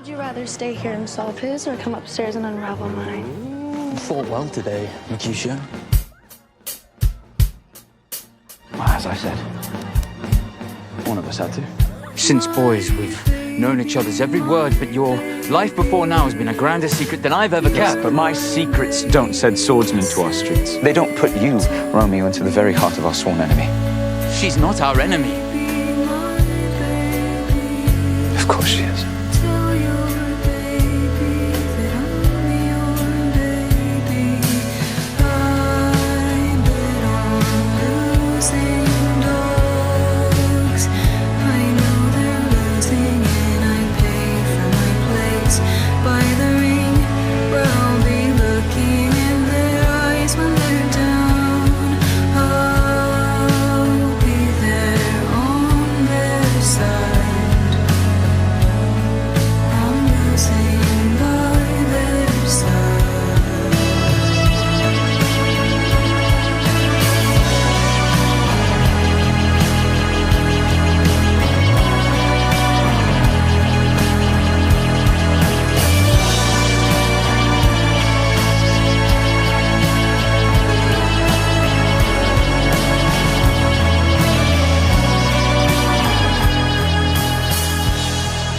Would you rather stay here and solve his or come upstairs and unravel mine? You fought well today, Mercutio. Well, as I said, one of us had to. Since boys, we've known each other's every word, but your life before now has been a grander secret than I've ever kept. But my secrets don't send swordsmen to our streets. They don't put you, Romeo, into the very heart of our sworn enemy. She's not our enemy. Of course she is.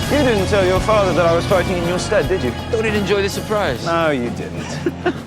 You didn't tell your father that I was fighting in your stead, did you? Thought he'd enjoy the surprise. No, you didn't.